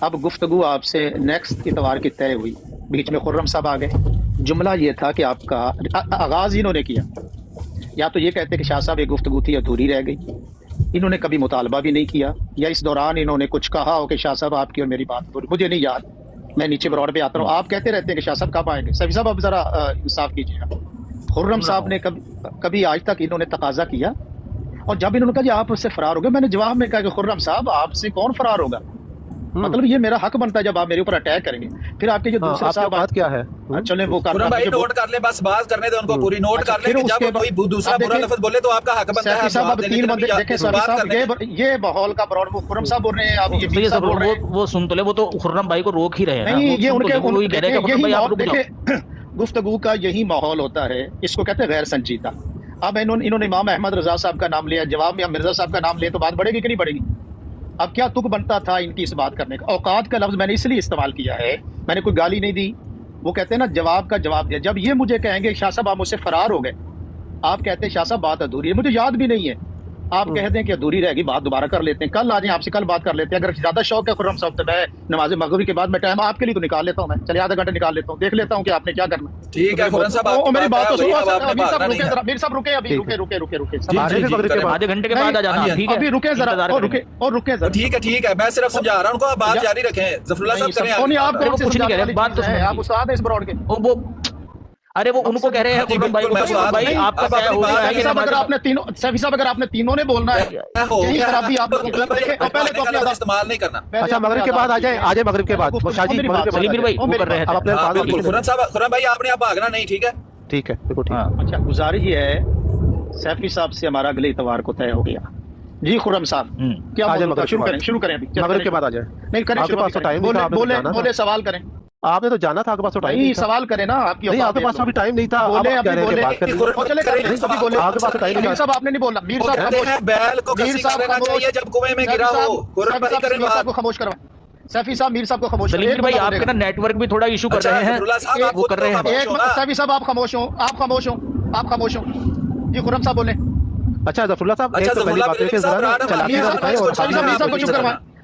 اب گفتگو آپ سے نیکسٹ اتوار کی طے ہوئی، بیچ میں خرم صاحب آ گئے، جملہ یہ تھا کہ آپ کا آغاز انہوں نے کیا، یا تو یہ کہتے کہ شاہ صاحب یہ گفتگو تھی ادھوری رہ گئی، انہوں نے کبھی مطالبہ بھی نہیں کیا، یا اس دوران انہوں نے کچھ کہا ہو کہ شاہ صاحب آپ کی اور میری بات ادھوری، مجھے نہیں یاد، میں نیچے بروڈ پہ آتا ہوں، آپ کہتے رہتے ہیں کہ شاہ صاحب کب آئیں گے، سیفی صاحب آپ ذرا انصاف کیجیے گا، خرم صاحب نے کبھی آج تک انہوں نے تقاضا کیا، اور جب انہوں نے کہا کہ آپ اس سے فرار ہو گئے، میں نے جواب میں کہا کہ خرم صاحب آپ سے کون فرار ہوگا، مطلب یہ میرا حق بنتا ہے جب آپ میرے اوپر اٹیک کریں گے، پھر آپ کے جو دوسرے صاحب بات کیا ہے، چلیں وہ خرم بھائی نوٹ کر لیں، بس بات کرنے دیں ان کو پوری، نوٹ کر لیں کہ جب کوئی دوسرا برا لفظ بولے تو آپ کا حق بنتا ہے صاحب تین بندے دیکھیں صاحب یہ ماحول کا براڈ وہ خرم صاحب بول رہے ہیں، آپ یہ وہ سن تو لے، وہ تو خرم بھائی کو روک ہی رہے ہیں، نہیں یہ ان کے دیکھیں گفتگو کا یہی ماحول ہوتا ہے، اس کو کہتے ہیں غیر سنجیدہ۔ اب انہوں نے امام احمد رضا صاحب کا نام لیا، جواب میں مرزا صاحب کا نام لے تو بات بڑھے گی کہ نہیں بڑھے گی؟ اب کیا تک بنتا تھا ان کی اس بات کرنے کا؟ اوقات کا لفظ میں نے اس لیے استعمال کیا ہے، میں نے کوئی گالی نہیں دی، وہ کہتے ہیں نا جواب کا جواب دیا۔ جب یہ مجھے کہیں گے شاہ صاحب آپ مجھ سے فرار ہو گئے، آپ کہتے ہیں شاہ صاحب بات ادھوری ہے، مجھے یاد بھی نہیں ہے، آپ کہہ دیں کہ ادھوری رہے گی، بات دوبارہ کر لیتے ہیں، کل آ جائیں آپ سے کل بات کر لیتے ہیں، اگر زیادہ شوق ہے خرم صاحب تو میں نماز مغرب کے بعد میں ٹائم آپ کے لیے تو نکال لیتا ہوں، میں چلیے آدھا گھنٹہ نکال لیتا ہوں، دیکھ لیتا ہوں کہ آپ نے کیا کرنا۔ ٹھیک ہے خرم صاحب میری بات تو سنو، میر صاحب رکے، ابھی رکے آدھے گھنٹے کے بعد آ جانا، ٹھیک ہے ابھی رکے ذرا، اور رکے ذرا، ٹھیک ہے میں صرف سمجھا رہا ہوں ان کو، آپ بات جاری رکھیں، ظفر اللہ صاحب کریں آپ کچھ نہیں کہہ رہے، بات تو سنیں، آپ استاد ہیں اس براڈ کے، وہ ارے وہ ان کو کہہ رہے ہیں خرم بھائی کو، بھائی آپ کا طے ہو گیا ہے کہ اگر آپ نے تینوں سیفی صاحب اگر آپ نے تینوں نے بولنا ہے یہی خرابی آپ لوگوں کو پہلے تو اپنے استعمال نہیں کرنا۔ اچھا مغرب کے بعد آ جائیں مغرب کے بعد شاہ جی سلیم بھائی وہ کر رہے ہیں، خرم بھائی آپ نے آپ بھاگنا نہیں، ٹھیک ہے ٹھیک ہے بالکل ٹھیک ہے۔ اچھا گزارش یہ ہے سیفی صاحب سے ہمارا اگلے اتوار کو طے ہو گیا جی۔ خرم صاحب کیا شروع کریں ابھی مغرب کے بعد آ جائیں، نہیں کریں، آپ کے پاس تو ٹائم نہیں تھا، بولے سوال کریں، آپ نے تو جانا تھا، آپ کے پاس تو ٹائم نہیں تھا، سوال کریں نا، آپ کی آپ کے پاس ابھی ٹائم نہیں تھا، آپ کے پاس ٹائم میر صاحب آپ نے نہیں بولنا، میر صاحب بیل کو کسی کا رہنا چاہیے جب کنویں میں گرا ہو، خرم بھائی کریں بات کو خاموش کرو، سیفی صاحب میر صاحب کو خاموش کریں۔ سلیم بھائی آپ کے نا نیٹ ورک بھی تھوڑا ایشو کر رہے ہیں، وہ کر رہے ہیں، ایک منٹ سیفی صاحب آپ خاموش ہوں، آپ خاموش ہوں، آپ خاموش ہوں جی۔ خرم صاحب بولیں۔ اچھا ظفر اللہ صاحب ایک تو پہلی بات ہے کہ ذرا چلاتے بتائیں اور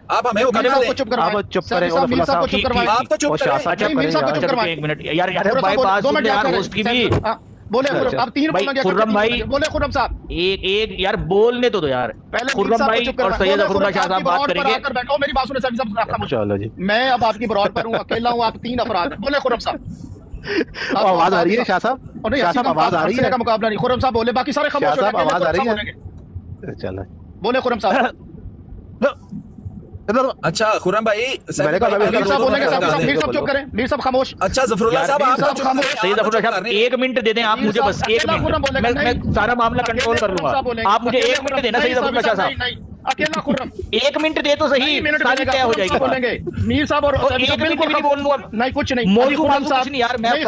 آپ ہمیں چپ کریں، چپ کریں اور میر صاحب کو چپ کروائیں، آپ تو چپ کریں، میر صاحب کو چپ کروائیں، ایک منٹ یار بھائی بات سن یار، ہوسٹ کی بھی بولے اب تین خرم بھائی، بولے خرم صاحب ایک یار بولنے تو دو یار، خرم بھائی اور سید ظفر اللہ شاہ صاحب بات کریں گے، میری بات سنیں سیفی صاحب، چلو جی میں اب آپ کی براڈ پر ہوں، اکیلا ہوں، آپ تین افراد ہیں، بولے خرم صاحب۔ آواز آ رہی ہے شاہ صاحب؟ شاہ صاحب آواز آ رہی ہے؟ کا مقابلہ نہیں، خرم صاحب بولے، باقی سارے خاموش ہو آواز آ رہی ہے؟ چلو بولے خرم صاحب۔ اچھا خرم بھائی میر صاحب بولیں گے، میر صاحب چپ کریں، میر صاحب خاموش۔ اچھا ظفر اللہ صاحب آپ سید ظفر اللہ صاحب ایک منٹ دے دیں آپ مجھے، بس ایک منٹ، میں سارا معاملہ کنٹرول کر لوں گا، آپ مجھے ایک منٹ دینا سید ظفر اللہ شاہ صاحب، اکیلا خرم ایک منٹ دے تو صحیح، ساری طے ہو جائے گی، بولیں گے میر صاحب اور ایک منٹ بھی نہیں بول لوں، نہیں کچھ نہیں، موضوع کچھ نہیں یار، میں یہ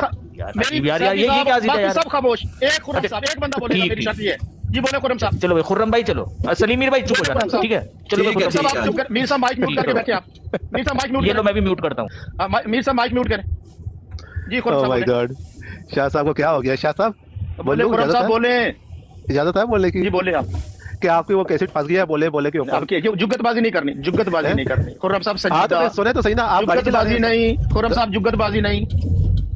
کیا سیدھا یار، سب خاموش، ایک خرم صاحب ایک بندہ بولے گا، میری شرط یہ ہے جی۔ بولے خرم صاحب۔ چلو خرم بھائی چلو، سلیم میر بھائی چپ ہو جانا، ٹھیک ہے چلو میر صاحب مائک میوٹ کر کے بیٹھے، آپ میر صاحب مائک میوٹ یہ لو، میں بھی میوٹ کرتا ہوں، میر صاحب مائک میوٹ کریں جی۔ خرم صاحب شاہ صاحب کو کیا ہو گیا؟ شاہ صاحب بولے، خرم صاحب بولیں، اجازت ہے بولنے کی؟ جی بولے آپ، کہ آپ کی وہ کیسٹ پھنس گیا، بولے کے اوپر جگت بازی نہیں کرنی، جگت بازی نہیں کرنی خرم صاحب، سنجیدہ سنے تو صحیح نا، آپ جگت بازی نہیں خرم صاحب، جگت بازی نہیں،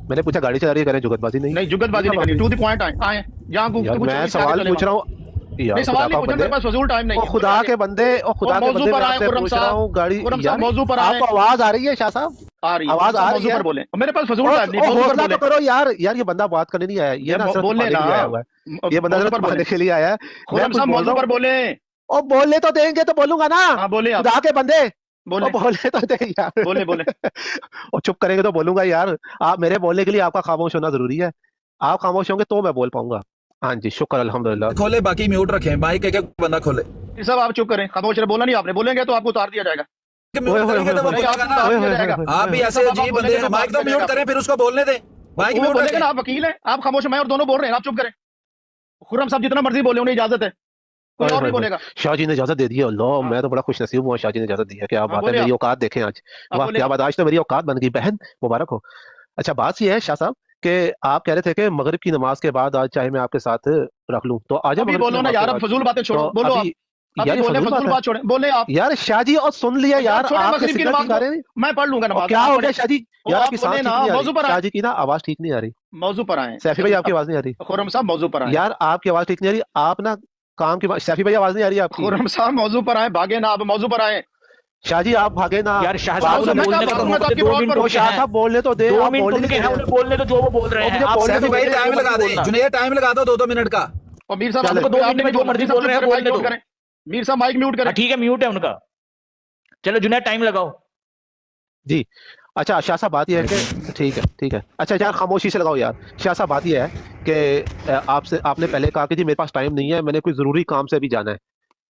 میں نے پوچھا گاڑی چلا رہی ہے، کریں جگت بازی نہیں، جگت بازی نہیں کرنی، ٹو دی پوائنٹ آئیں جہاں میں سوال پوچھ رہا ہوں، سوال نہیں پوچھنا، میرے پاس فضول ٹائم نہیں، خدا کے بندے، خدا کے بندے میں آپ سے پوچھ رہا ہوں، گاڑی موضوع پر آپ کو آواز آ رہی ہے؟ شاہ صاحب آ رہی ہے، آواز آ رہی ہے، بولیں، میرے پاس فضول ٹائم نہیں، حوصلہ تو کرو یار، یہ بندہ بات کرنے نہیں آیا، یہ نا صرف بولنے کے لیے آیا ہوا ہے، یہ بندہ صرف بولنے کے لیے آیا ہے، خرم صاحب موضوع پر بولیں، اور بولنے تو دیں گے تو بولوں گا نا، بولے خدا کے بندے بولے تو دیں یار، بولے اور چپ کریں گے تو بولوں گا یار، آپ میرے بولنے کے لیے آپ کا خاموش ہونا ضروری ہے، آپ خاموش ہوں گے تو میں بول پاؤں گا۔ ہاں جی شکر الحمدللہ، کھولے باقی میوٹ رکھیں، مائک ایک بندہ کھولے، صاحب آپ چپ کریں، خاموش رہے، بولا نہیں آپ نے، بولیں گے تو آپ کو اتار دیا جائے گا، آپ بھی ایسے عجیب بندے ہیں، مائک تو میوٹ کریں پھر اس کو بولنے دیں، مائک میوٹ بولے گا، آپ وکیل ہیں، آپ خاموش ہیں، میں اور دونوں بول رہے ہیں، آپ چپ کریں، خرم صاحب جتنا مرضی بولے، انہیں اجازت ہے، کوئی اور نہیں بولے گا۔ شاہ جی نے اجازت دے دی، اللہ میں تو بڑا خوش نصیب ہوں، شاہ جی نے اجازت دی ہے، کیا بات ہے، میری اوقات دیکھیں آج، واہ کیا بات، آج تو میری اوقات بن گئی، بہن مبارک ہو۔ اچھا بات یہ ہے شاہ صاحب کہ آپ کہہ رہے تھے کہ مغرب کی نماز کے بعد آج چاہے میں آپ کے ساتھ رکھ لوں، تو آج بولو نا یار، اب فضول باتیں چھوڑو، بولو بولے آپ یار شاہ جی، اور سن لیا یار، میں پڑھ لوں گا نماز. کیا ہو گیا شاہ جی؟ یار آپ کی سانس موضوع پر شاہ جی کی نا آواز ٹھیک نہیں آ رہی. موضوع پر آئے سیفی بھائی، آپ کی آواز نہیں آ رہی. خرم صاحب موضوع پر آئے یار، آپ کی آواز ٹھیک نہیں آ رہی. آپ نا کام کی سیفی بھائی آواز نہیں آ رہی آپ کی. خرم صاحب موضوع پر آئے، بھاگے نا آپ، موضوع پر آئے. شاہ جی آپ بھاگے نا یار. شاہ صاحب شاہ صاحب بولنے تو دے، بولنے تو جو وہ بول رہے ہیں. ٹائم لگا دیں جنید، ٹائم لگا دو 2 منٹ کا. اور میر صاحب آپ کو 2 منٹ میں جو مرضی بول رہے ہیں بولنے دو. میر صاحب مائک میوٹ کریں. ٹھیک ہے، میوٹ ہے ان کا. چلو جنید ٹائم لگاؤ. جی اچھا شاہ صاحب بات یہ ہے کہ ٹھیک ہے اچھا یار خاموشی سے لگاؤ یار. شاہ صاحب بات یہ ہے کہ آپ نے پہلے کہا کہ جی میرے پاس ٹائم نہیں ہے، میں نے کوئی ضروری کام سے بھی جانا ہے.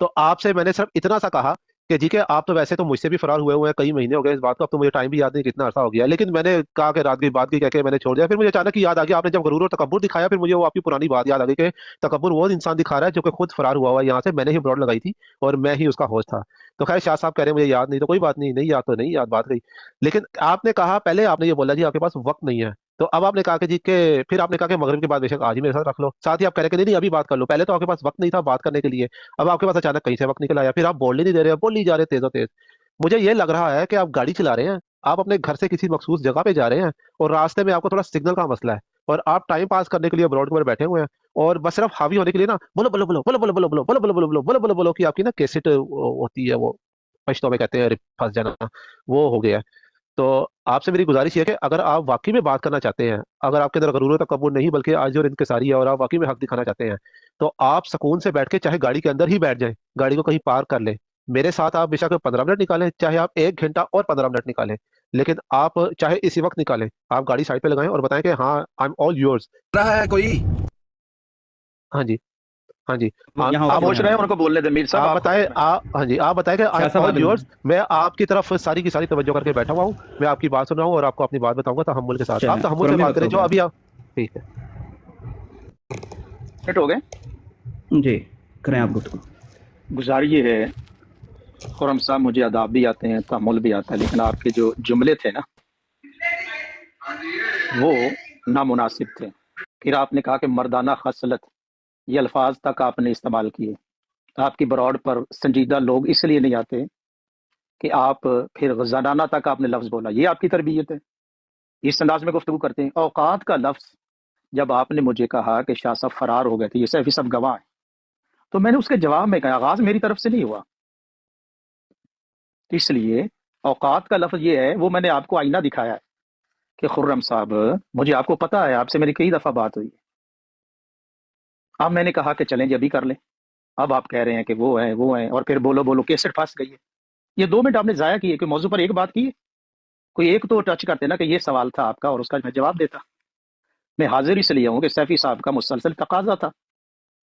تو آپ سے میں نے صرف اتنا سا کہا کہ جی کہ آپ تو ویسے تو مجھ سے بھی فرار ہوئے ہیں، کئی مہینے ہو گئے اس بات کو، اب تو مجھے ٹائم بھی یاد نہیں کتنا عرصہ ہو گیا. لیکن میں نے کہا کہ رات کی بات کی کہہ کے میں نے چھوڑ دیا. پھر مجھے اچانک یاد آ گیا، آپ نے جب غرور اور تکبر دکھایا، پھر مجھے وہ آپ کی پرانی بات یاد آ گئی کہ تکبر وہ انسان دکھا رہا ہے جو کہ خود فرار ہوا ہے یہاں سے. میں نے ہی براڈ لگائی تھی اور میں ہی اس کا ہوسٹ تھا. تو خیر شاہ صاحب کہہ رہے ہیں مجھے یاد نہیں، تو کوئی بات نہیں یاد تو نہیں یاد، بات گئی. لیکن آپ نے کہا پہلے، آپ نے یہ بولا جی آپ کے پاس وقت نہیں ہے. تو اب آپ نے کہا کہ جی کہ پھر آپ نے کہا کہ مغرب کے بعد بے شک آج ہی میرے ساتھ رکھ لو. ساتھ ہی آپ کہہ رہے کہ نہیں ابھی بات کر لو. پہلے تو آپ کے پاس وقت نہیں تھا بات کرنے کے لیے، اب آپ کے پاس اچانک کہیں سے وقت نکل آیا. پھر آپ بولنے نہیں دے رہے، بول نہیں جا رہے تیز و تیز. مجھے یہ لگ رہا ہے کہ آپ گاڑی چلا رہے ہیں، آپ اپنے گھر سے کسی مخصوص جگہ پہ جا رہے ہیں اور راستے میں آپ کو تھوڑا سگنل کا مسئلہ ہے اور آپ ٹائم پاس کرنے کے لیے براڈ پر بیٹھے ہوئے ہیں اور بس صرف حاوی ہونے کے لیے نا بولو بولو بولو بولو بولو بولو بولو بولو بولو بولو بولو بولو بولو بولو کی آپ کی نا کیسٹ ہوتی ہے، وہ پشتوں میں کہتے ہیں پھنس جانا، وہ ہو گیا. تو آپ سے میری گزارش یہ ہے کہ اگر آپ واقعی میں بات کرنا چاہتے ہیں، اگر آپ کے اندر غرور و تکبر نہیں بلکہ عاجزی اور انکساری ہے اور آپ واقعی میں حق دکھانا چاہتے ہیں، تو آپ سکون سے بیٹھ کے چاہے گاڑی کے اندر ہی بیٹھ جائیں، گاڑی کو کہیں پارک کر لیں. میرے ساتھ آپ بے شک 15 منٹ نکالیں، چاہے آپ 1 گھنٹہ اور 15 منٹ نکالیں، لیکن آپ چاہے اسی وقت نکالیں. آپ گاڑی سائڈ پہ لگائیں اور بتائیں کہ ہاں آئی ایم آل یورز. رہا ہے کوئی؟ ہاں جی آپ پوچھ رہے ہیں ان کو بولنے دیں. میر صاحب آپ بتائیں. ہاں جی آپ بتائیں کہ آئی ایم آل یورز. میں آپ کی طرف ساری کی ساری توجہ کر کے بیٹھا ہوا ہوں، میں آپ کی بات سن رہا ہوں اور آپ کو اپنی بات بتاؤں گا تحمل کے ساتھ. آپ تحمل سے بات کریں جو ابھی آپ. ٹھیک ہے سیٹ ہو گئے جی، کریں آپ گفتگو. گزارش یہ ہے خرم صاحب، مجھے آداب بھی آتے ہیں، تحمل بھی آتا ہے، لیکن آپ کے جو جملے تھے نا وہ نامناسب تھے. پھر آپ نے کہا کہ مردانہ خصلت، یہ الفاظ تک آپ نے استعمال کیے. آپ کی براڈ پر سنجیدہ لوگ اس لیے نہیں آتے کہ آپ پھر زنانہ تک آپ نے لفظ بولا. یہ آپ کی تربیت ہے، اس انداز میں گفتگو کرتے ہیں. اوقات کا لفظ جب آپ نے مجھے کہا کہ شاہ صاحب فرار ہو گئے تھے، یہ سیفی صاحب گواہ ہیں، تو میں نے اس کے جواب میں کہا آغاز میری طرف سے نہیں ہوا. اس لیے اوقات کا لفظ یہ ہے، وہ میں نے آپ کو آئینہ دکھایا ہے کہ خرم صاحب مجھے آپ کو پتا ہے، آپ سے میری کئی دفعہ بات ہوئی ہے. اب میں نے کہا کہ چلیں جی ابھی کر لیں. اب آپ کہہ رہے ہیں کہ وہ ہیں اور پھر بولو بولو کیسٹ پھنس گئی ہے. یہ 2 منٹ آپ نے ضائع کیے کہ موضوع پر ایک بات کی ہے. کوئی ایک تو ٹچ کرتے نا کہ یہ سوال تھا آپ کا اور اس کا میں جواب دیتا. میں حاضر اس لیے ہوں کہ سیفی صاحب کا مسلسل تقاضا تھا.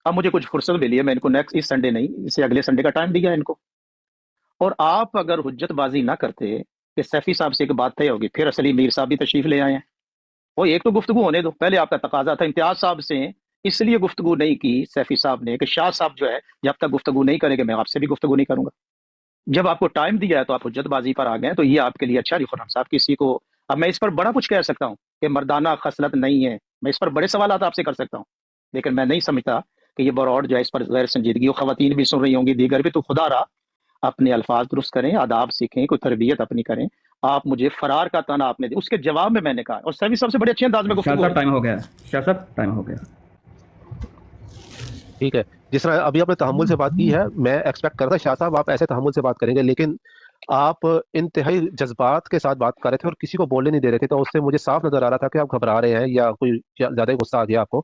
اب مجھے کچھ فرصت ملی ہے، میں ان کو نیکسٹ اس سنڈے نہیں، اسے اگلے سنڈے کا ٹائم دیا ان کو. اور آپ اگر حجت بازی نہ کرتے کہ سیفی صاحب سے ایک بات طے ہوگی، پھر اصلی میر صاحب بھی تشریف لے آئے ہیں. وہ ایک تو گفتگو ہونے دو، پہلے آپ کا تقاضا تھا. امتیاز صاحب سے اس لیے گفتگو نہیں کی سیفی صاحب نے کہ شاہ صاحب جو ہے جب تک گفتگو نہیں کریں گے میں آپ سے بھی گفتگو نہیں کروں گا. جب آپ کو ٹائم دیا ہے تو آپ حجت بازی پر آ گئے، تو یہ آپ کے لیے اچھا نہیں. خرم صاحب کسی کو اب میں اس پر بڑا کچھ کہہ سکتا ہوں کہ مردانہ خصلت نہیں ہے، میں اس پر بڑے سوالات آپ سے کر سکتا ہوں، لیکن میں نہیں سمجھتا کہ یہ براڈ جو ہے اس پر غیر سنجیدگی. اور خواتین بھی سن رہی ہوں گی، دیگر بھی، تو خدا را اپنے الفاظ درست کریں، آداب سیکھیں، کوئی تربیت اپنی کریں. آپ مجھے فرار کا تانا آپ نے دیا، اس کے جواب میں نے کہا، اور سیفی صاحب سے بڑے اچھے انداز میں گفتگو. ٹائم ہو گیا شاہ صاحب، ٹائم ہو گیا. ٹھیک ہے، جس طرح ابھی آپ نے تحمل سے بات کی ہے، میں ایکسپیکٹ کرتا شاہ صاحب آپ ایسے تحمل سے بات کریں گے، لیکن آپ انتہائی جذبات کے ساتھ بات کر رہے تھے اور کسی کو بولنے نہیں دے رہے تھے. تو اس سے مجھے صاف نظر آ رہا تھا کہ آپ گھبرا رہے ہیں یا کوئی زیادہ غصہ آ گیا آپ کو.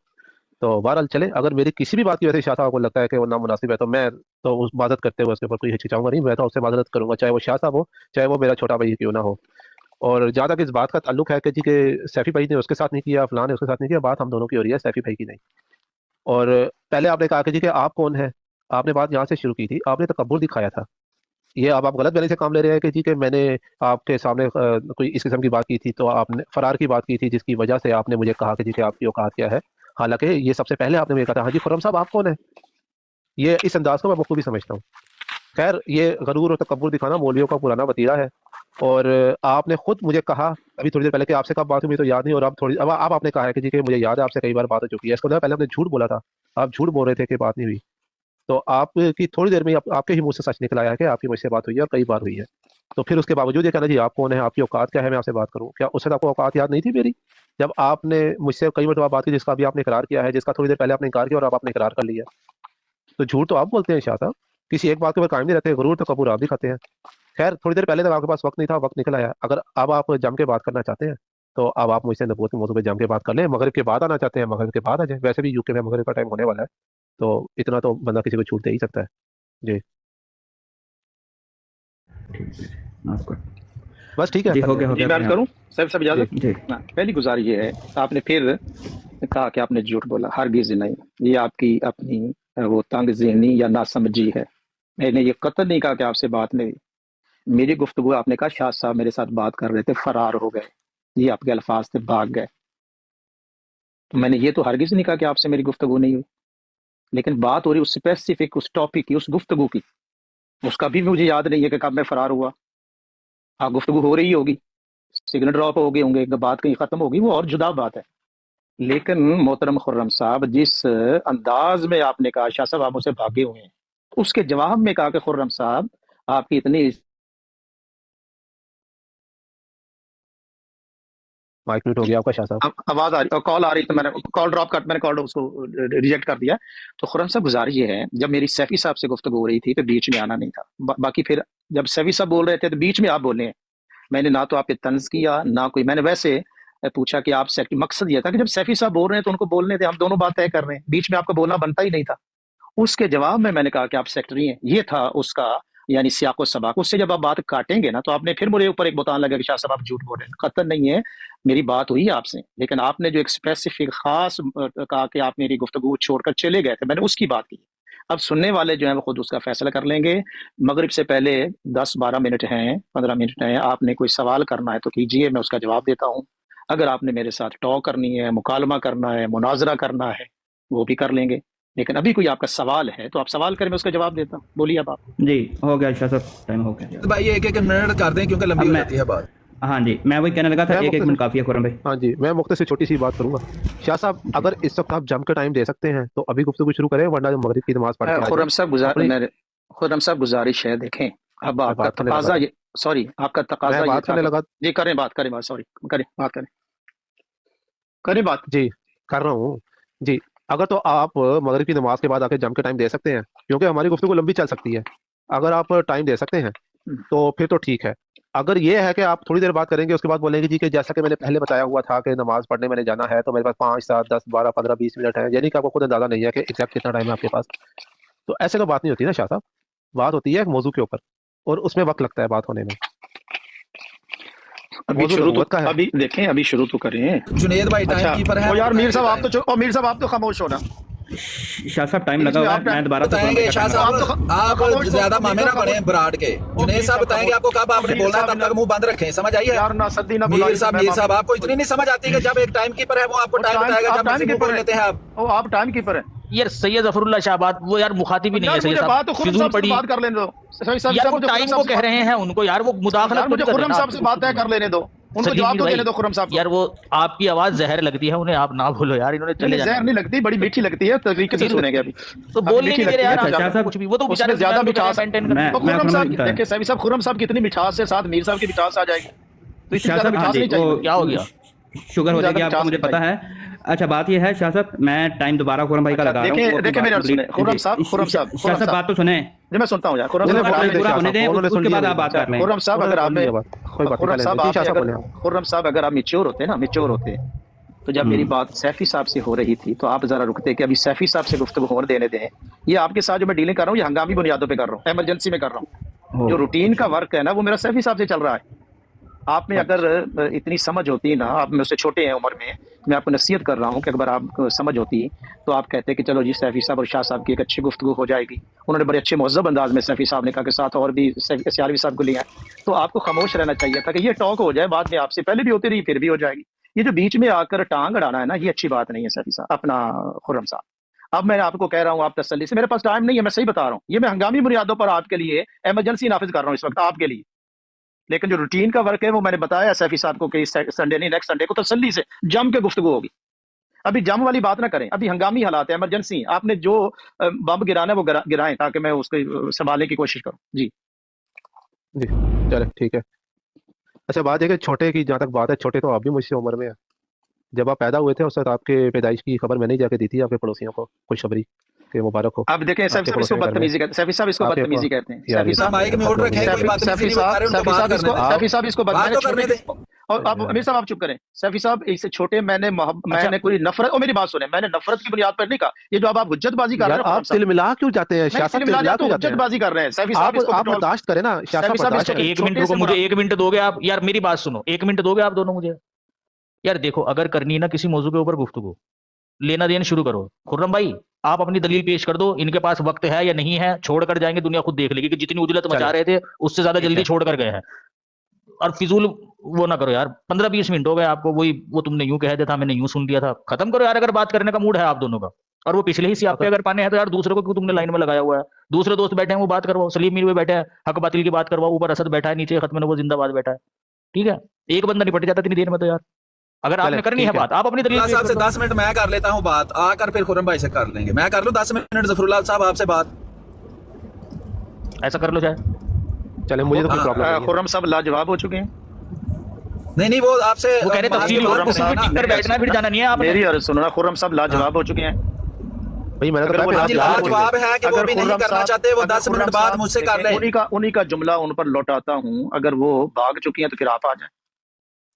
تو بہرحال چلے، اگر میری کسی بھی بات کی وجہ سے شاہ صاحب کو لگتا ہے کہ وہ نامناسب ہے تو میں تو اس معذرت کرتے ہوئے اس کے اوپر کوئی ہچکچاؤں گا نہیں. میں تو اس سے معذرت کروں گا، چاہے وہ شاہ صاحب ہو چاہے وہ میرا چھوٹا بھائی کیوں نہ ہو. اور جہاں تک اس بات کا تعلق ہے کہ جی کہ سیفی بھائی نے اس کے ساتھ نہیں کیا، فلاں نے اس کے ساتھ نہیں کیا، بات ہم دونوں کی ہو رہی ہے، سیفی بھائی کی نہیں. اور پہلے آپ نے کہا کہ جی کہ آپ کون ہیں، آپ نے بات یہاں سے شروع کی تھی، آپ نے تکبر دکھایا تھا. یہ اب آپ غلط گلے سے کام لے رہے ہیں کہ جی کہ میں نے آپ کے سامنے کوئی اس قسم کی بات کی تھی، تو آپ نے فرار کی بات کی تھی جس کی وجہ سے آپ نے مجھے کہا کہ جی کہ آپ کی اوقات کیا ہے. حالانکہ یہ سب سے پہلے آپ نے مجھے کہا تھا ہاں جی خرم صاحب آپ کون ہیں. یہ اس انداز کو میں بخوبی سمجھتا ہوں. خیر، یہ غرور اور تکبر دکھانا مولویوں کا پرانا وتیرہ ہے. اور آپ نے خود مجھے کہا ابھی تھوڑی دیر پہلے کہ آپ سے کب بات ہوئی تو یاد نہیں، اور اب آپ نے کہا ہے کہ جی کہ مجھے یاد ہے آپ سے کئی بار بات ہو چکی ہے. اس کو پہلے آپ نے جھوٹ بولا تھا، آپ جھوٹ بول رہے تھے کہ بات نہیں ہوئی. تو آپ کی تھوڑی دیر میں آپ کے ہی منہ سے سچ نکل آیا کہ آپ کی مجھ سے بات ہوئی ہے اور کئی بار ہوئی ہے. تو پھر اس کے باوجود یہ کہنا جی آپ کون ہیں, آپ کی اوقات کیا ہے, میں آپ سے بات کروں. کیا اس سے آپ کو اوقات یاد نہیں تھی میری جب آپ نے مجھ سے کئی مرتبہ بات کی, جس کا بھی آپ نے اقرار کیا ہے, جس کا تھوڑی دیر پہلے آپ نے انکار کیا اور اب آپ نے اقرار کر لیا. تو جھوٹ تو آپ بولتے ہیں شاہ صاحب, کسی ایک بات کے اوپر قائم نہیں رہتے, غرور تو کبور آپ بھی کھاتے ہیں. خیر تھوڑی دیر پہلے تک آپ کے پاس وقت نہیں تھا, وقت نکل آیا. اگر اب آپ جم کے بات کرنا چاہتے ہیں تو اب آپ مجھ سے نبوت کے موضوع پہ جم کے بات کر لیں. مغرب کے بعد آنا چاہتے ہیں, مغرب کے بعد آ جائیں. ویسے بھی یو کے میں مغرب کا ٹائم ہونے والا ہے, تو اتنا تو بندہ کسی کو چھوٹ دے ہی سکتا ہے. جی بس ٹھیک ہے, جی ہو گیا بات کروں صاحب اجازت. پہلی گزارش یہ ہے, آپ نے پھر کہا کہ آپ نے جھوٹ بولا. ہرگز نہیں, یہ آپ کی اپنی وہ تنگ ذہنی یا ناسمجھی ہے. میں نے یہ قطع نہیں کہا کہ آپ سے بات نہیں. میری گفتگو آپ نے کہا شاہ صاحب میرے ساتھ بات کر رہے تھے, فرار ہو گئے, یہ آپ کے الفاظ سے بھاگ گئے. تو میں نے یہ تو ہرگز نہیں کہا کہ آپ سے میری گفتگو نہیں ہوئی, لیکن بات ہو رہی اس اسپیسیفک اس ٹاپک کی, اس گفتگو کی. اس کا بھی مجھے یاد نہیں ہے کہ کب میں فرار ہوا. ہاں گفتگو ہو رہی ہوگی, سگنل ڈراپ ہو گئے ہوں گے, بات کہیں ختم ہوگی, وہ اور جدا بات ہے. لیکن محترم خرم صاحب, جس انداز میں آپ نے کہا شاہ صاحب آپ مجھ سے بھاگے ہوئے ہیں, اس کے جواب میں کہا کہ خرم صاحب آپ کی اتنی مائک میوٹ ہو گیا آپ کا شاہ صاحب. آواز آ رہی, کال آ رہی, تو میں نے کال ڈراپ کر, میں نے کال اس کو ریجیکٹ کر دیا. تو خرم صاحب گزارش یہ ہے, جب میری سیفی صاحب سے گفتگو ہو رہی تھی تو بیچ میں آنا نہیں تھا. باقی پھر جب سیفی صاحب بول رہے تھے تو بیچ میں آپ بولے ہیں. میں نے نہ تو آپ پہ طنز کیا نہ کوئی, میں نے ویسے پوچھا کہ آپ مقصد یہ تھا کہ جب سیفی صاحب بول رہے ہیں تو ان کو بولنے تھے, ہم دونوں بات طے کر رہے ہیں, بیچ میں آپ کا بولنا بنتا ہی نہیں تھا. اس کے جواب میں نے کہا کہ آپ سیکٹری ہیں. یہ تھا اس کا یعنی سیاق و سباق. اس سے جب آپ بات کاٹیں گے نا تو آپ نے پھر میرے اوپر ایک بتان لگا کہ شاہ صاحب آپ جھوٹ بول رہے ہیں. قطع نہیں ہے, میری بات ہوئی آپ سے, لیکن آپ نے جو ایک اسپیسیفک خاص کہا کہ آپ میری گفتگو چھوڑ کر چلے گئے تھے, میں نے اس کی بات کی. اب سننے والے جو ہیں وہ خود اس کا فیصلہ کر لیں گے. مغرب سے پہلے 10-12 منٹ ہیں, 15 منٹ ہیں. آپ نے کوئی سوال کرنا ہے تو کیجئے, میں اس کا جواب دیتا ہوں. اگر آپ نے میرے ساتھ ٹاک کرنی ہے, مکالمہ کرنا ہے, مناظرہ کرنا ہے, وہ بھی کر لیں گے. لیکن ابھی کوئی آپ کا سوال ہے تو آپ سوال کریں, میں اس کا جواب دیتا ہوں. بولیے اب آپ. جی ہو گیا شاہ صاحب, ٹائم ہو گیا بھائی. ایک منٹ کر دیں کیونکہ لمبی ہو جاتی ہے بات. ہاں جی, میں وہی کہنے لگا تھا, ایک منٹ کافی ہے خرم بھائی. ہاں جی, میں مختصر چھوٹی سی بات کروں گا. شاہ صاحب اگر اس وقت آپ جم کے ٹائم دے سکتے ہیں تو ابھی گفتگو شروع کریں, ورنہ مغرب کی نماز پڑھ کے خرم صاحب گزارش ہے, دیکھیں اب آپ کا تقاضا, سوری آپ کا تقاضا بات کرنے لگا. جی کریں بات, سوری کریں بات. جی کر رہا ہوں. جی اگر تو آپ مغرب کی نماز کے بعد آ کے جم کے ٹائم دے سکتے ہیں, کیونکہ ہماری گفتگو لمبی چل سکتی ہے. اگر آپ ٹائم دے سکتے ہیں تو پھر تو ٹھیک ہے. اگر یہ ہے کہ آپ تھوڑی دیر بات کریں گے, اس کے بعد بولیں گے جی کہ جیسا کہ میں نے پہلے بتایا ہوا تھا کہ نماز پڑھنے میں نے جانا ہے, تو میرے پاس 5, 7, 10, 12, 15, 20 منٹ ہے, یعنی کہ آپ کو خود اندازہ نہیں ہے کہ ایگزیکٹ کتنا ٹائم ہے آپ کے پاس. تو ایسے تو بات نہیں ہوتی نا شاہ صاحب, بات ہوتی ہے ایک موضوع کے اوپر, اور اس میں وقت لگتا ہے بات ہونے میں. ابھی دیکھیں, ابھی شروع تو کریں. جنید بھائی ٹائم کیپر ہے. یار میر صاحب آپ تو خاموش ہونا. شاہ صاحب ٹائم لگا ہوا ہے, میں دوبارہ بتائیں گے. شاہ صاحب آپ زیادہ مامے نہ بڑھیں براڈ کے. جنید صاحب بتائیں گے آپ کو کب آپ نے بولنا ہے, تب تک منہ بند رکھیں. سمجھ آئی ہے میر صاحب آپ کو اتنی نہیں سمجھ آتی کہ جب ایک ٹائم کیپر ہے وہ آپ کو ٹائم بتائے گا, جب کسی کو بول لیتے ہیں آپ ٹائم کیپر ہیں. یار سید ظفر اللہ شہباد وہ یار مخاطب ہی نہیں ہے. سید صاحب فضول پڑی بات کر لینے دو. یار وہ ٹائم کو کہہ رہے ہیں ان کو, یار وہ مداخلت مجھے خرم صاحب سے بات کر لینے دو, ان کو جواب تو دینے دو خرم صاحب. یار وہ آپ کی آواز زہر لگتی ہے انہیں, آپ نہ بولو یار. انہوں نے چلے جانا, زہر نہیں لگتی, بڑی میٹھی لگتی ہے. طریقے سے سنیں گے ابھی تو بولنے نہیں دے رہے یار کچھ بھی. وہ تو بیچارے زیادہ مٹھاس مینٹین کرنا ہے. خرم صاحب دیکھیں, سیفی صاحب خرم صاحب کتنی مٹھاس سے ساتھ میر صاحب کی مٹھاس آ جائے گی. تو اس سے زیادہ مٹھاس نہیں چاہیے. کیا ہو گیا, شوگر ہو جائے گی آپ کو, مجھے پتا ہے. اچھا بات یہ ہے شاہ صاحب, میں ٹائم دوبارہ خرم بھائی کا لگا رہا ہوں. دیکھیں میرے خرم صاحب شاہ صاحب بات تو سنیں. میں سنتا ہوں یار. پورا ہونے دیں, اس کے بعد آپ بات کر لیں. خرم صاحب اگر آپ میچور ہوتے نا, میچور ہوتے تو جب میری بات سیفی صاحب سے ہو رہی تھی تو آپ ذرا رکتے کہ ابھی سیفی صاحب سے گفتگو ہونے دینے دیں. یہ آپ کے ساتھ جو میں ڈیلنگ کر رہا ہوں یہ ہنگامی بنیادوں پہ کر رہا ہوں, ایمرجنسی میں کر رہا ہوں. جو روٹین کا ورک ہے نا وہ میرا سیفی صاحب سے چل رہا ہے. آپ میں اگر اتنی سمجھ ہوتی نا, آپ میں اس سے چھوٹے ہیں عمر میں آپ کو نصیحت کر رہا ہوں کہ اگر آپ سمجھ ہوتی تو آپ کہتے کہ چلو جی سیفی صاحب اور شاہ صاحب کی ایک اچھی گفتگو ہو جائے گی. انہوں نے بڑے اچھے مہذب انداز میں سیفی صاحب نے کہا کہ ساتھ اور بھی سیالوی صاحب کو لیا ہے, تو آپ کو خاموش رہنا چاہیے تھا کہ یہ ٹاک ہو جائے. بعد میں آپ سے پہلے بھی ہوتی رہی, پھر بھی ہو جائے گی. یہ جو بیچ میں آ کر ٹانگ اڑانا ہے نا, یہ اچھی بات نہیں ہے سیفی صاحب, اپنا خرم صاحب. اب میں آپ کو کہہ رہا ہوں, آپ تسلی سے, میرے پاس ٹائم نہیں ہے, میں صحیح بتا رہا ہوں. یہ میں ہنگامی بنیادوں پر آپ کے لیے ایمرجنسی نافذ کر رہا ہوں اس وقت آپ کے لیے. لیکن جو روٹین کا ورک ہے وہ میں نے بتایا سیفی صاحب کو کہ سنڈے نہیں نیکسٹ سنڈے کو تسلی سے جم کے گفتگو ہوگی. ابھی جم والی بات نہ کریں، ابھی ہنگامی حالات ہیں، ایمرجنسی. آپ نے جو بم گرانا ہے وہ گرائیں تاکہ میں اس کو سنبھالنے کی کوشش کروں. جی جی چلے ٹھیک ہے. اچھا بات ہے کہ چھوٹے کی جہاں تک بات ہے، چھوٹے تو آپ بھی مجھ سے عمر میں ہیں. جب آپ پیدا ہوئے تھے اس وقت آپ کے پیدائش کی خبر میں نے جا کے دی تھی آپ کے پڑوسیوں کو، خوشخبری کہ مبارک ہو. اب دیکھیں سیفی صاحب اس کو بدتمیزی کہتے ہیں، سیفی صاحب اس کو بدتمیزی کہتے ہیں. سیفی صاحب مائک میں اٹھ رکھے ہیں، کوئی بدتمیزی نہیں بتا رہے ان کو بات کرنے دیں. سیفی صاحب اس کو بات تو کرنے دیں. اور آپ امیر صاحب آپ چپ کریں. سیفی صاحب اس سے چھوٹے میں نے کوئی نفرت، اور میری بات سنیں، میں نے نفرت کی بنیاد پر نہیں کہا. یہ جو آپ حجت بازی کر رہے ہیں، آپ تل ملا کیوں جاتے ہیں؟ سیاست تل ملا کیوں جاتے ہیں؟ حجت بازی کر رہے ہیں. سیفی صاحب آپ برداشت کریں نا، سیاست برداشت کریں. ایک منٹ رکو، مجھے 1 منٹ دو گے آپ؟ یار میری بات سنو، 1 منٹ دو گے آپ دونوں مجھے؟ یار دیکھو، اگر کرنی ہے نا کسی موضوع کے اوپر گفتگو، لینا دینا شروع کرو. خرم بھائی آپ اپنی دلیل پیش کر دو، ان کے پاس وقت ہے یا نہیں ہے، چھوڑ کر جائیں گے دنیا خود دیکھ لے گی کہ جتنی اجلت مچا رہے تھے اس سے زیادہ جلدی چھوڑ کر گئے ہیں. اور فضول وہ نہ کرو یار، 15-20 منٹ ہو گئے آپ کو، وہ تم نے یوں کہہ دیا تھا، میں نے یوں سن لیا تھا. ختم کرو یار اگر بات کرنے کا موڈ ہے آپ دونوں کا. اور وہ پچھلے ہی سیاپے اگر پانے ہیں تو یار دوسرے کو کیوں تم نے لائن میں لگایا ہوا ہے؟ دوسرے دوست بیٹھے ہیں وہ بات کرواؤ، سلیم میر بیٹھے ہیں حق باطل کی بات کرواؤ، اوپر اسد بیٹھا ہے، نیچے ختم وہ زندہ باد بیٹھا ہے. ٹھیک ہے، ایک بندہ نپٹ جاتا اتنی دیر میں. تو یار اگر آپ نے کرنی ہے بات، آپ اپنی دلیل صاحب سے 10 منٹ میں کر لیتا ہوں بات، آ کر پھر خرم بھائی سے کر لیں گے. میں کر لوں 10 منٹ ظفر اللہ صاحب آپ سے بات؟ ایسا کر لو چاہے. چلے مجھے تو کوئی پرابلم نہیں ہے. خرم صاحب لاجواب ہو چکے ہیں. نہیں وہ آپ سے وہ کہہ رہے تفصیلی بیٹھنا پھر جانا نہیں ہے. آپ میری عرض سنو نا، خرم صاحب لاجواب ہو چکے ہیں. بھائی میں نے تو لاجواب ہے کہ وہ بھی نہیں کرنا چاہتے، وہ 10 منٹ بعد مجھ سے کر لیں. انہی کا جملہ ان پر لوٹاتا ہوں، اگر وہ بھاگ چکی ہیں تو پھر آپ آ جائیں،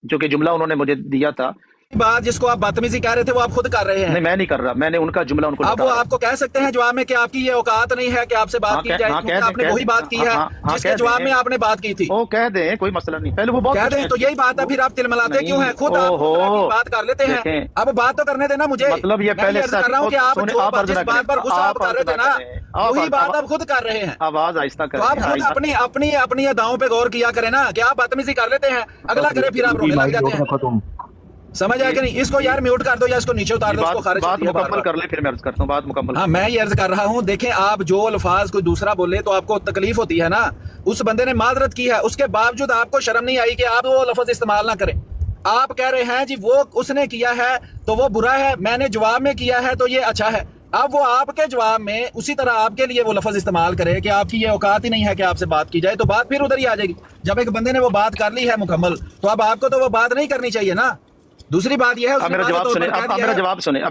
جو کہ جملہ انہوں نے مجھے دیا تھا. بات جس کو آپ بدتمیزی کہہ رہے تھے وہ آپ خود کر رہے ہیں. نہیں میں نہیں کر رہا، میں نے ان کا جملہ ان کو. اب وہ آپ کو کہہ سکتے ہیں جواب میں کہ آپ کی یہ اوقات نہیں ہے کہ آپ سے بات کی جائے، کیونکہ آپ نے وہی بات کی ہے جس کے جواب میں آپ نے بات کی تھی. وہ کہہ دیں، کوئی مسئلہ نہیں. پہلے وہ کہہ دیں تو یہی بات ہے، پھر آپ تلملاتے کیوں ہیں؟ خود آپ بات کر لیتے ہیں. اب بات تو کرنے دینا مجھے. مطلب یہ پہلے کر رہا ہوں کہ آپ جس بات پر غصہ آپ کر رہے تھے نا، وہی بات آپ خود کر رہے ہیں. آواز آہستہ کریں. آپ خود اپنی اداؤں پہ غور کیا کریں نا، کہ آپ بدتمیزی کر لیتے ہیں، اگلا کرے پھر آپ رونے لگ جاتے ہیں. سمجھ آئے کہ نہیں؟ اس کو یار میوٹ کر دو یا اس کو نیچے اتار دو، اس کو خارج بات مکمل کر لیں پھر میں عرض کرتا ہوں. بات مکمل. ہاں میں یہ عرض کر رہا ہوں، دیکھیں آپ جو الفاظ کوئی دوسرا بولے تو آپ کو تکلیف ہوتی ہے نا. اس بندے نے معذرت کی ہے، اس کے باوجود آپ کو شرم نہیں آئی کہ آپ وہ لفظ استعمال نہ کریں. آپ کہہ رہے ہیں جی وہ اس نے کیا ہے تو وہ برا ہے، میں نے جواب میں کیا ہے تو یہ اچھا ہے. اب وہ آپ کے جواب میں اسی طرح آپ کے لیے وہ لفظ استعمال کرے کہ آپ کی یہ اوقات ہی نہیں ہے کہ آپ سے بات کی جائے، تو بات پھر ادھر ہی آ جائے گی. جب ایک بندے نے وہ بات کر لی ہے مکمل تو اب آپ کو تو وہ بات نہیں کرنی چاہیے نا. دوسری بات یہ ہے، میرا جواب سنیں.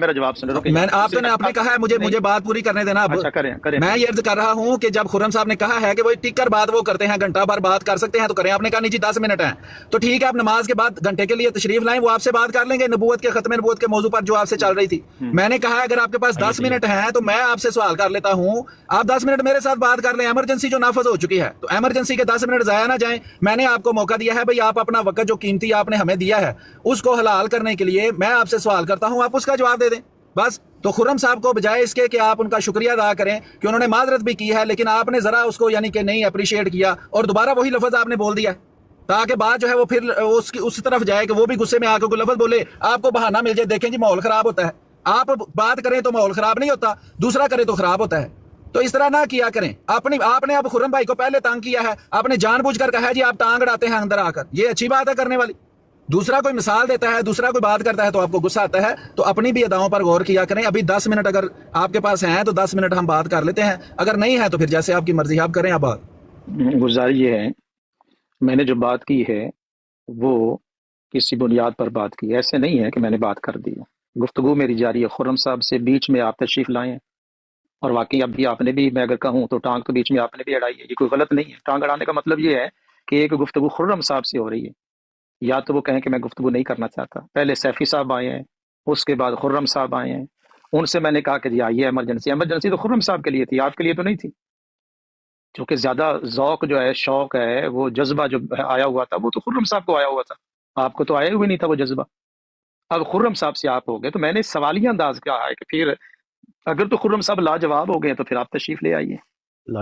آپ نے آپ نے کہا ہے مجھے بات پوری کرنے دینا. میں یہ عرض کر رہا ہوں کہ جب خرم صاحب نے کہا ہے کہ وہ ٹک کر بات وہ کرتے ہیں، گھنٹہ بھر بات کر سکتے ہیں تو کریں. آپ نے کہا نہیں جی 10 منٹ ہیں، تو ٹھیک ہے آپ نماز کے بعد گھنٹے کے لیے تشریف لائیں، وہ آپ سے بات کر لیں گے نبوت کے ختم نبوت کے موضوع پر جو آپ سے چل رہی تھی. میں نے کہا اگر آپ کے پاس 10 منٹ ہیں تو میں آپ سے سوال کر لیتا ہوں، آپ 10 منٹ میرے ساتھ بات کر لیں. ایمرجنسی جو نافذ ہو چکی ہے تو ایمرجنسی کے 10 منٹ ضائع نہ جائیں. میں نے آپ کو موقع دیا ہے بھائی، آپ اپنا وقت جو قیمتی آپ نے ہمیں دیا ہے اس کو حلال کرنے کے لیے میں آپ سے سوال کرتا ہوں، آپ اس کا جواب دے دیں بس. تو خرم صاحب کو بجائے اس کے کہ آپ ان کا شکریہ ادا کریں کہ انہوں نے معذرت بھی کی ہے، لیکن آپ نے ذرا اس کو یعنی کہ نہیں اپریشیٹ کیا اور دوبارہ وہی لفظ آپ نے بول دیا، تاکہ بات جو ہے وہ پھر اس طرف جائے کہ وہ بھی غصے میں آ کے کوئی لفظ بولے، آپ کو بہانہ مل جائے. دیکھیں جی ماحول خراب ہوتا ہے، آپ بات کریں تو ماحول خراب نہیں ہوتا، دوسرا کرے تو خراب ہوتا ہے. تو اس طرح نہ کیا کریں. آپ نے اب خرم بھائی کو پہلے تانگ کیا ہے، آپ نے جان بوجھ کر کہا ہے جی آپ ٹانگ اڑاتے ہیں اندر آ کر، یہ اچھی بات ہے کرنے والی. دوسرا کوئی مثال دیتا ہے، دوسرا کوئی بات کرتا ہے تو آپ کو غصہ آتا ہے. تو اپنی بھی اداؤں پر غور کیا کریں. ابھی 10 منٹ اگر آپ کے پاس ہیں تو 10 منٹ ہم بات کر لیتے ہیں، اگر نہیں ہے تو پھر جیسے آپ کی مرضی آپ کریں. آپ بات گزارش یہ ہے، میں نے جو بات کی ہے وہ کسی بنیاد پر بات کی، ایسے نہیں ہے کہ میں نے بات کر دی. گفتگو میری جاری ہے. خرم صاحب سے بیچ میں آپ تشریف لائیں، اور واقعی اب بھی آپ نے بھی، میں اگر کہوں تو ٹانگ تو بیچ میں آپ نے بھی اڑائی ہے. یہ کوئی غلط نہیں ہے. ٹانگ اڑانے کا مطلب یہ ہے کہ ایک گفتگو خرم صاحب سے ہو رہی ہے، یا تو وہ کہیں کہ میں گفتگو نہیں کرنا چاہتا. پہلے سیفی صاحب آئے ہیں، اس کے بعد خرم صاحب آئے ہیں. ان سے میں نے کہا کہ جی آئیے، ایمرجنسی تو خرم صاحب کے لیے تھی، آپ کے لیے تو نہیں تھی. چونکہ زیادہ ذوق جو ہے، شوق ہے، وہ جذبہ جو آیا ہوا تھا وہ تو خرم صاحب کو آیا ہوا تھا، آپ کو تو آیا ہوئے نہیں تھا وہ جذبہ. اب خرم صاحب سے آپ ہو گئے تو میں نے سوالیہ انداز کیا ہے کہ پھر اگر تو خرم صاحب لاجواب ہو گئے تو پھر آپ تشریف لے آئیے.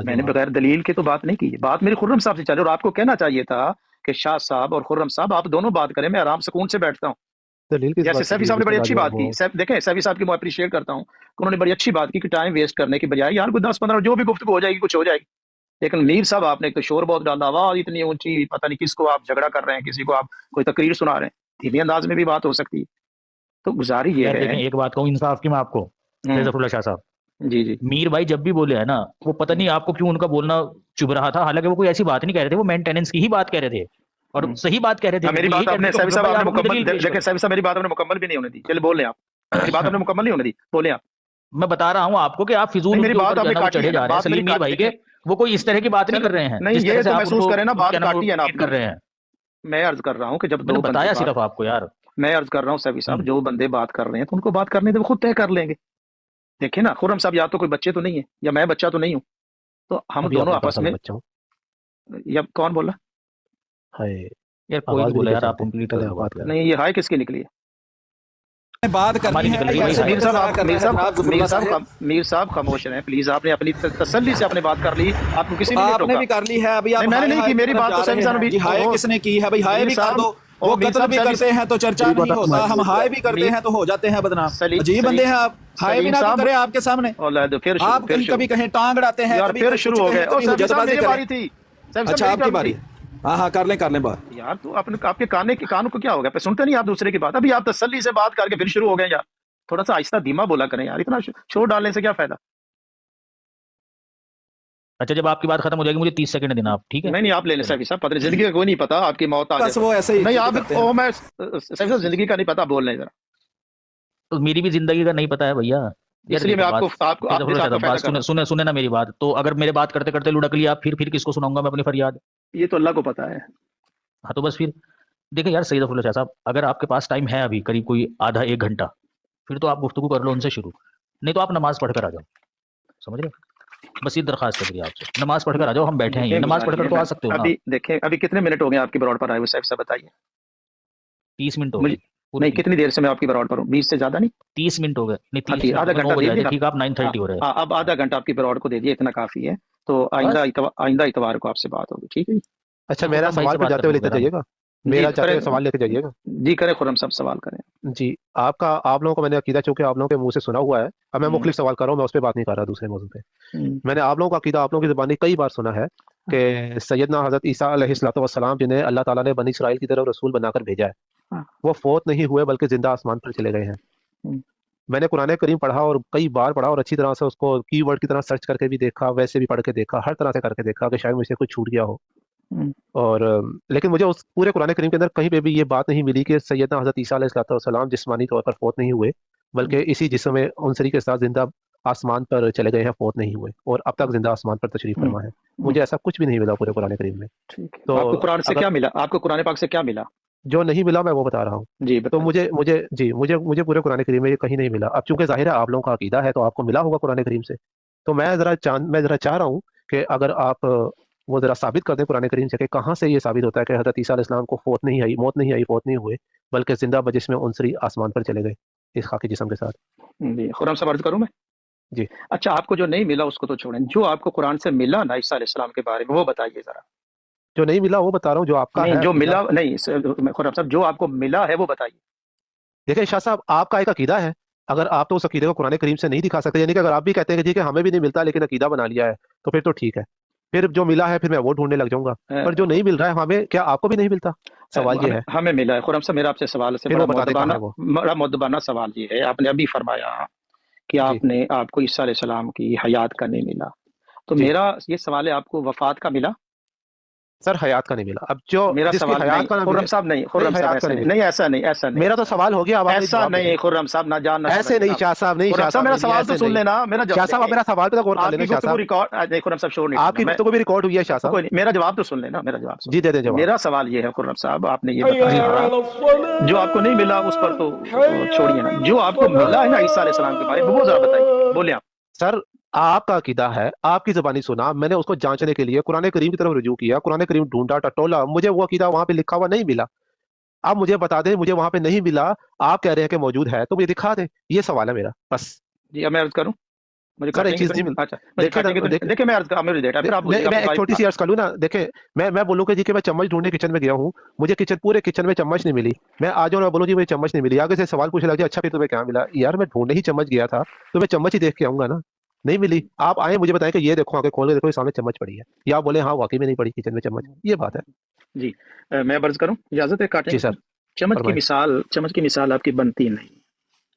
میں نے بغیر دلیل کے تو بات نہیں کی. بات میری خرم صاحب سے چلے، اور آپ کو کہنا چاہیے تھا کہ شاہ صاحب اور خرم صاحب آپ دونوں بات کریں، میں آرام سکون سے بیٹھتا ہوں. جیسے سیفی صاحب نے بڑی اچھی بات کی. دیکھیں سیفی صاحب کی میں اپریشیٹ کرتا ہوں کہ انہوں نے بڑی اچھی بات کی کہ ٹائم ویسٹ کرنے کی بجائے یار کوئی 10-15 جو بھی گفتگو ہو جائے گی کچھ ہو جائے گی. لیکن میر صاحب آپ نے ایک تو شور بہت ڈالا، آواز اتنی اونچی، پتہ نہیں کس کو آپ جھگڑا کر رہے ہیں، کسی کو آپ کوئی تقریر سنا رہے ہیں. دھیمی انداز میں بھی بات ہو سکتی ہے. تو گزاری یہ ہے. ایک بات کہوں انصاف کی میں آپ کو، ظفر اللہ شاہ صاحب، جی میر بھائی جب بھی بولے ہے نا، وہ پتہ نہیں آپ کو کیوں ان کا بولنا چبھ رہا تھا، حالانکہ وہ کوئی ایسی بات نہیں کہہ رہے تھے، وہ مینٹیننس کی ہی بات کہہ رہے تھے اور صحیح بات کہہ رہے تھے. میری بات آپ نے سیفی صاحب آپ نے مکمل، دیکھیں سیفی صاحب میری بات آپ نے مکمل بھی نہیں ہونے دی. چلے بول لیں آپ، میری بات آپ نے مکمل نہیں ہونے دی، بولیں آپ. میں بتا رہا ہوں آپ کو کہ آپ فضول میری بات آپ نے چڑھے جا رہے ہیں سلیم میر بھائی کے، وہ کوئی اس طرح کی بات نہیں کر رہے ہیں. نہیں یہ تو محسوس کریں نا، بات کاٹی ہے نا کر رہے ہیں. میں عرض کر رہا ہوں کہ جب میں نے بتایا صرف آپ کو یار، میں عرض کر رہا ہوں سیفی صاحب جو بندے بات کر رہے ہیں تو ان کو بات کرنے دے، وہ خود طے کر لیں گے. دیکھیں نا خرم صاحب یا تو کوئی بچے تو نہیں ہے یا میں بچہ تو نہیں ہوں، تو ہم دونوں آپس میں. یا کون بولا؟ یار کوئی بولا یار، آپ کمپلیٹ نہیں یہ ہائے کس کی نکلی ہے؟ بات کرنی ہے. میر صاحب خاموش رہیں پلیز، آپ نے اپنی تسلی سے اپنی بات کر لی، آپ کو کسی نے بھی کر لی ہے. ابھی میں نے نہیں کی، میری بات تو سیفی صاحب نے ہائے کس نے کی ہے بھائی؟ ہائے بھی کر دو، وہ قتل بھی کرتے ہیں تو چرچا نہیں ہوتا، ہم ہائے بھی کرتے ہیں تو ہو جاتے ہیں بدنام. عجیب بندے ہیں آپ، ہائے بھی نہ کریں آپ کے سامنے، آپ کبھی کہیں ٹانگ اڑاتے ہیں. پھر شروع ہو گئے. اچھا آپ کی باری، ہاں کر لیں بات. یار تو آپ کے کانوں کو کیا ہو گیا؟ سنتے نہیں آپ دوسرے کی بات؟ ابھی آپ تسلی سے بات کر کے پھر شروع ہو گئے یار. تھوڑا سا آہستہ دھیما بولا کریں یار، اتنا شور ڈالنے سے کیا فائدہ؟ اچھا جب آپ کی بات ختم ہو جائے گی مجھے 30 سیکنڈ دینا آپ، ٹھیک ہے؟ نہیں آپ لے لیں سیفی صاحب، پتہ زندگی کا کوئی نہیں پتا، آپ کی موت آ جائے وہ ایسے ہی نہیں آپ میں سیفی صاحب زندگی کا نہیں پتا بول رہے ذرا. میری بھی زندگی کا نہیں پتا ہے بھیا، اس لیے میں آپ کو سنے نا میری بات. تو اگر میرے بات کرتے کرتے لڑک لیا پھر کس کو سناؤں گا میں اپنی فریاد؟ یہ تو اللہ کو پتا ہے. ہاں تو بس پھر دیکھیں یار سید ظفر اللہ شاہ صاحب، اگر آپ کے پاس ٹائم ہے ابھی قریب کوئی آدھا ایک گھنٹہ، پھر تو آپ گفتگو کر لو ان سے شروع، نہیں تو آپ نماز پڑھ کر آ جاؤ. سمجھ رہے؟ بس یہ درخواست ہے میری آپ سے، نماز پڑھ کر آ جاؤ، ہم بیٹھے ہیں نماز پڑھ کر تو آ سکتے ہو. ابھی دیکھیں ابھی کتنے منٹ ہو گئے آپ کی براڈ پر آئے ہوئے صاحب صاحب بتائیے. 30 منٹ ہو گئے. نہیں کتنی دیر سے میں آپ کی براڈ پر ہوں؟ 20 سے زیادہ نہیں، 30 منٹ ہو گئے. نہیں آدھا گھنٹہ دے دیا ٹھیک، آپ 9:30 ہو رہے ہیں. اب آدھا گھنٹہ آپ کی براڈ کو دے دیا، اتنا کافی ہے. تو آئندہ اتوار کو آپ سے بات ہوگی، ٹھیک ہے؟ اچھا میرا سوال پہ جاتے ہوئے لیتے جائیے گا، میرا جاتے ہوئے سوال لیتے جائیے گا. جی کریں خرم صاحب سوال کریں. جی آپ لوگوں کو میں نے عقیدہ چونکہ آپ لوگوں کے منہ سے سنا ہوا ہے، اب میں مختلف سوال کر رہا ہوں، میں اس پہ بات نہیں کر رہا دوسرے موضوع پہ. میں نے آپ لوگوں کا عقیدہ آپ لوگوں کی زبانی کئی بار سنا ہے کہ سیدنا حضرت عیسیٰ علیہ السلام جنہیں اللہ تعالیٰ نے بنی اسرائیل کی طرف رسول بنا کر بھیجا ہے، وہ فوت نہیں ہوئے بلکہ زندہ آسمان پر چلے گئے ہیں. میں نے قرآن کریم پڑھا اور کئی بار پڑھا اور اچھی طرح سے اس کو کی ورڈ کی طرح سرچ کر کے بھی دیکھا، ویسے بھی پڑھ کے دیکھا، ہر طرح سے کر کے دیکھا کہ شاید مجھ سے کچھ چھوٹ گیا ہو. اور لیکن مجھے اس پورے قرآن کریم کے اندر کہیں پہ بھی یہ بات نہیں ملی کہ سیدنا حضرت عیسیٰ علیہ السلام جسمانی طور پر فوت نہیں ہوئے بلکہ اسی جسم عنصری کے ساتھ زندہ آسمان پر چلے گئے ہیں، فوت نہیں ہوئے اور اب تک زندہ آسمان پر تشریف فرما ہے. مجھے ایسا کچھ بھی نہیں ملا پورے قرآن کریم میں. تو آپ کو قرآن سے کیا ملا؟ آپ کو قرآن پاک سے کیا ملا؟ جو نہیں ملا میں وہ بتا رہا ہوں. جی تو مجھے پورے قرآن کریم میں یہ کہیں نہیں ملا. اب چونکہ ظاہر ہے آپ لوگوں کا عقیدہ ہے تو آپ کو ملا ہوگا قرآن کریم سے، تو میں ذرا چاہ رہا ہوں کہ اگر آپ وہ ذرا ثابت کر دیں قرآن کریم سے کہ کہاں سے یہ ثابت ہوتا ہے کہ حضرت عیسیٰ علیہ السلام کو موت نہیں آئی، فوت نہیں ہوئے بلکہ زندہ بجسم عنصری آسمان پر چلے گئے اس خاکی جسم کے ساتھ. جی خرم صاحب عرض کروں میں؟ جی اچھا آپ کو جو نہیں ملا اس کو تو چھوڑیں، جو آپ کو قرآن سے ملا نا عیسیٰ علیہ السلام کے بارے میں وہ بتائیے ذرا. جو نہیں ملا وہ بتا رہا ہوں، جو آپ کا ہے جو ملا نہیں خرم صاحب جو آپ کو ملا ہے وہ بتائیے. دیکھیں شاہ صاحب آپ کا ایک عقیدہ ہے، اگر آپ تو اس عقیدے کو قرآن کریم سے نہیں دکھا سکتے، یعنی کہ اگر آپ بھی کہتے ہیں کہ ٹھیک ہے ہمیں بھی نہیں ملتا لیکن عقیدہ بنا لیا ہے تو پھر تو ٹھیک ہے، پھر جو ملا ہے پھر میں وہ ڈھونڈنے لگ جاؤں گا. پر جو نہیں مل رہا ہے ہمیں، کیا آپ کو بھی نہیں ملتا؟ سوال یہ ہے. ہمیں ملا ہے خرم صاحب. میرا آپ سے سوال سے بڑا مدبانہ سوال یہ ہے، آپ نے ابھی فرمایا کہ آپ کو عیسیٰ علیہ السلام کی حیات کا نہیں ملا، تو میرا یہ سوال ہے آپ کو وفات کا ملا؟ سر حیات کا نہیں ملا. اب جو میرا سوال خرم صاحب نہیں ایسا نہیں میرا تو سوال ہو گیا. ایسا نہیں خرم صاحب، نہ جاننا ایسے نہیں شاہ صاحب، نہیں شاہ صاحب، میرا سوال تو سن لینا. شاہ صاحب میرا سوال پہ غور کر لینا. شاہ صاحب خرم صاحب شور نہیں، آپ کی گفتگو بھی ریکارڈ ہوئی ہے. شاہ صاحب میرا جواب تو سن لینا، میرا جواب جی دے دیں جواب. میرا سوال یہ ہے خرم صاحب، آپ نے یہ بتایا جو آپ کو نہیں ملا اس پر تو چھوڑیے نا، جو آپ کو ملا ہے نا عیسیٰ علیہ السلام کے بارے میں وہ ذرا بتائیے، بولیں آپ. سر آپ کا عقیدہ ہے، آپ کی زبانی سنا، میں نے اس کو جانچنے کے لیے قرآن کریم کی طرف رجوع کیا، قرآن کریم ڈھونڈا ٹٹولا، مجھے وہ عقیدہ وہاں پہ لکھا ہوا نہیں ملا. آپ مجھے بتا دیں مجھے وہاں پہ نہیں ملا، آپ کہہ رہے ہیں کہ موجود ہے تو مجھے دکھا دیں. یہ سوال ہے میرا بس. جی اب میں عرض کروں، مجھے سر ایک چیز نہیں دیکھیں میں ایک چھوٹی سی عرض کر لوں نا. دیکھیں میں بولوں کہ جی کہ میں چمچ ڈھونڈنے کچن میں گیا ہوں، مجھے پورے کچن میں چمچ نہیں ملی، میں آ جاؤں بولوں جی مجھے چمچ نہیں ملی، آگے سے سوال پوچھنے لگا اچھا پھر تمہیں کیا ملا؟ یار میں ڈھونڈنے ہی چمچ گیا تھا تو میں چمچ ہی دیکھ کے آؤں گا نا. نہیں ملی، آپ آئے مجھے بتائیں کہ یہ دیکھو آگے کھول کے دیکھو سامنے چمچ پڑی ہے، یا آپ بولے ہاں واقعی میں نہیں پڑی کچن میں چمچ. یہ بات ہے. جی میں عرض کروں، اجازت ہے؟ کاٹیں. جی سر. چمچ کی مثال آپ کی بنتی نہیں.